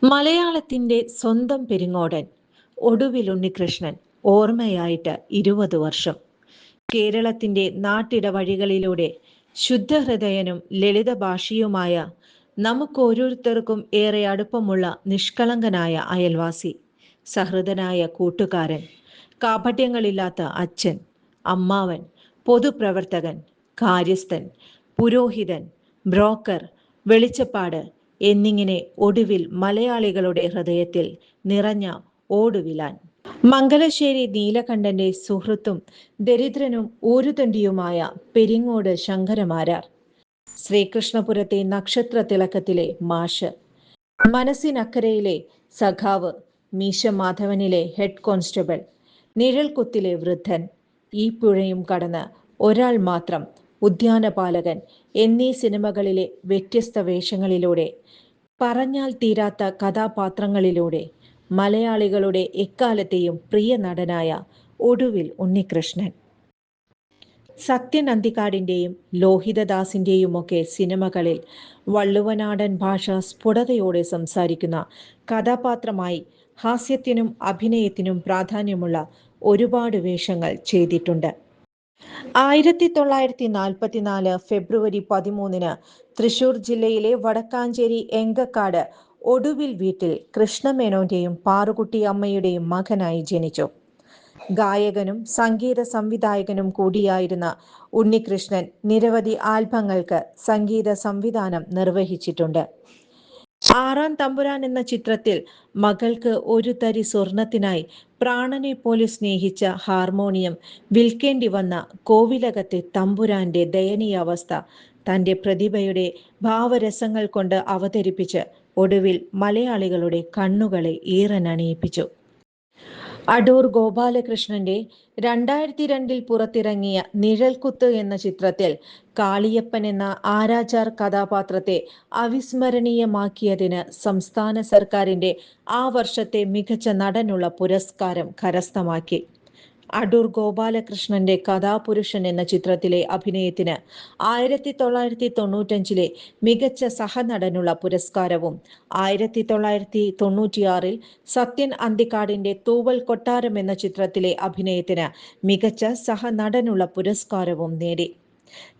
മലയാളത്തിൻ്റെ സ്വന്തം പെരിങ്ങോടൻ ഒടുവിൽ ഉണ്ണികൃഷ്ണൻ ഓർമ്മയായിട്ട് 20 വർഷം. കേരളത്തിൻ്റെ നാട്ടിടവഴികളിലൂടെ ശുദ്ധഹൃദയനും ലളിതഭാഷിയുമായ നമുക്കോരോരുത്തർക്കും ഏറെ അടുപ്പമുള്ള നിഷ്കളങ്കനായ അയൽവാസി, സഹൃദനായ കൂട്ടുകാരൻ, കാപട്യങ്ങളില്ലാത്ത അച്ഛൻ, അമ്മാവൻ, പൊതുപ്രവർത്തകൻ, കാര്യസ്ഥൻ, പുരോഹിതൻ, ബ്രോക്കർ, വെളിച്ചപ്പാട് എന്നിങ്ങനെ ഒടുവിൽ മലയാളികളുടെ ഹൃദയത്തിൽ നിറഞ്ഞ ഓടുവിലാൻ. മംഗലശ്ശേരി നീലകണ്ഠന്റെ സുഹൃത്തും ദരിദ്രനും ഊരുതണ്ടിയുമായ പെരിങ്ങോട് ശങ്കരമാരാർ, ശ്രീകൃഷ്ണപുരത്തെ നക്ഷത്ര തിളക്കത്തിലെ മാഷ്, മനസ്സിനക്കരയിലെ സഖാവ്, മീശ മാധവനിലെ ഹെഡ് കോൺസ്റ്റബിൾ, നിഴൽക്കുത്തിലെ വൃദ്ധൻ, ഈ പുഴയും കടന്ന് ഒരാൾ മാത്രം, ഉദ്യാനപാലകൻ എന്നീ സിനിമകളിലെ വ്യത്യസ്ത വേഷങ്ങളിലൂടെ, പറഞ്ഞാൽ തീരാത്ത കഥാപാത്രങ്ങളിലൂടെ മലയാളികളുടെ എക്കാലത്തെയും പ്രിയ നടനായ ഒടുവിൽ ഉണ്ണികൃഷ്ണൻ. സത്യൻ അന്തിക്കാടിൻ്റെയും ലോഹിതദാസിൻ്റെയുമൊക്കെ സിനിമകളിൽ വള്ളുവനാടൻ ഭാഷ സ്ഫുടതയോടെ സംസാരിക്കുന്ന കഥാപാത്രമായി ഹാസ്യത്തിനും അഭിനയത്തിനും പ്രാധാന്യമുള്ള ഒരുപാട് വേഷങ്ങൾ ചെയ്തിട്ടുണ്ട്. 1944 ഫെബ്രുവരി 13 തൃശൂർ ജില്ലയിലെ വടക്കാഞ്ചേരി എങ്കക്കാട് ഒടുവിൽ വീട്ടിൽ കൃഷ്ണമേനോന്റെയും പാറുകുട്ടി അമ്മയുടെയും മകനായി ജനിച്ചു. ഗായകനും സംഗീത സംവിധായകനും കൂടിയായിരുന്ന ഉണ്ണികൃഷ്ണൻ നിരവധി ആൽബങ്ങൾക്ക് സംഗീത സംവിധാനം നിർവഹിച്ചിട്ടുണ്ട്. ആറാം തമ്പുരാൻ എന്ന ചിത്രത്തിൽ മകൾക്ക് ഒരു തരി സ്വർണത്തിനായി പ്രാണനെ പോലെ സ്നേഹിച്ച ഹാർമോണിയം വിൽക്കേണ്ടി വന്ന കോവിലകത്തെ തമ്പുരാന്റെ ദയനീയാവസ്ഥ തൻ്റെ പ്രതിഭയുടെ ഭാവരസങ്ങൾ കൊണ്ട് അവതരിപ്പിച്ച് ഒടുവിൽ മലയാളികളുടെ കണ്ണുകളെ ഈറനണിയിപ്പിച്ചു. അടൂർ ഗോപാലകൃഷ്ണന്റെ 2002 പുറത്തിറങ്ങിയ നിഴൽക്കുത്ത് എന്ന ചിത്രത്തിൽ കാളിയപ്പൻ എന്ന ആരാച്ചാർ കഥാപാത്രത്തെ അവിസ്മരണീയമാക്കിയതിന് സംസ്ഥാന സർക്കാരിൻ്റെ ആ വർഷത്തെ മികച്ച നടനുള്ള പുരസ്കാരം കരസ്ഥമാക്കി. അടൂർ ഗോപാലകൃഷ്ണന്റെ കഥാപുരുഷൻ എന്ന ചിത്രത്തിലെ അഭിനയത്തിന് 1995 മികച്ച സഹനടനുള്ള പുരസ്കാരവും 1996 സത്യൻ അന്തിക്കാടിന്റെ തൂവൽ കൊട്ടാരം എന്ന ചിത്രത്തിലെ അഭിനയത്തിന് മികച്ച സഹനടനുള്ള പുരസ്കാരവും നേടി.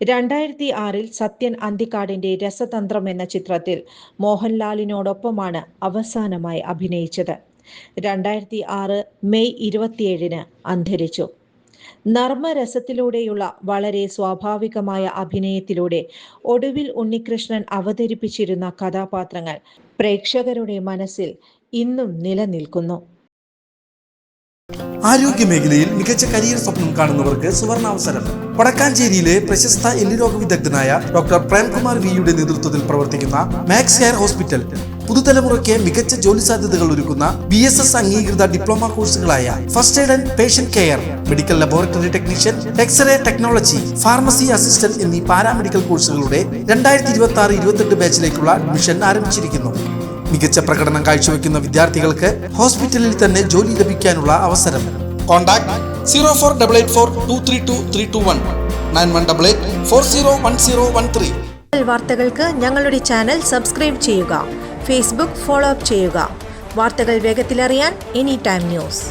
2006 സത്യൻ അന്തിക്കാടിന്റെ രസതന്ത്രം എന്ന ചിത്രത്തിൽ മോഹൻലാലിനോടൊപ്പമാണ് അവസാനമായി അഭിനയിച്ചത്. 2006 മെയ് 27 അന്തരിച്ചു. നർമ്മരസത്തിലൂടെയുള്ള വളരെ സ്വാഭാവികമായ അഭിനയത്തിലൂടെ ഒടുവിൽ ഉണ്ണികൃഷ്ണൻ അവതരിപ്പിച്ചിരുന്ന കഥാപാത്രങ്ങൾ പ്രേക്ഷകരുടെ മനസ്സിൽ ഇന്നും നിലനിൽക്കുന്നു. ആരോഗ്യ മേഖലയിൽ മികച്ച കരിയർ സ്വപ്നം കാണുന്നവർക്ക് സുവർണാവസരം. വടക്കാഞ്ചേരിയിലെ പ്രശസ്ത എല്ലുരോഗ വിദഗ്ധനായ ഡോക്ടർ പ്രേംകുമാർ വിയുടെ നേതൃത്വത്തിൽ പ്രവർത്തിക്കുന്ന മാക്സ് കെയർ ഹോസ്പിറ്റൽ പുതുതലമുറയ്ക്ക് മികച്ച ജോലി സാധ്യതകൾ ഒരുക്കുന്ന BSS അംഗീകൃത ഡിപ്ലോമ കോഴ്സുകളായ first aid and patient care, medical laboratory technician, X ray technology, pharmacy assistant എന്നീ പാരാമെഡിക്കൽ കോഴ്സുകളുടെ 2026-28 ബാച്ചിലേക്കുള്ള അഡ്മിഷൻ ആരംഭിച്ചിരിക്കുന്നു. മികച്ച പ്രകടനം കാഴ്ചവെക്കുന്ന വിദ്യാർത്ഥികൾക്ക് ഹോസ്പിറ്റലിൽ തന്നെ ജോലി ലഭിക്കാനുള്ള അവസരം. കോൺടാക്ട് 0488423231 9188401013. വാർത്തകൾക്ക് ഞങ്ങളുടെ ചാനൽ സബ്സ്ക്രൈബ് ചെയ്യുക. ഫേസ്ബുക്ക് ഫോളോ അപ്പ് ചെയ്യുക. വാർത്തകൾ വേഗത്തിലറിയാൻ എനി ടൈം ന്യൂസ്.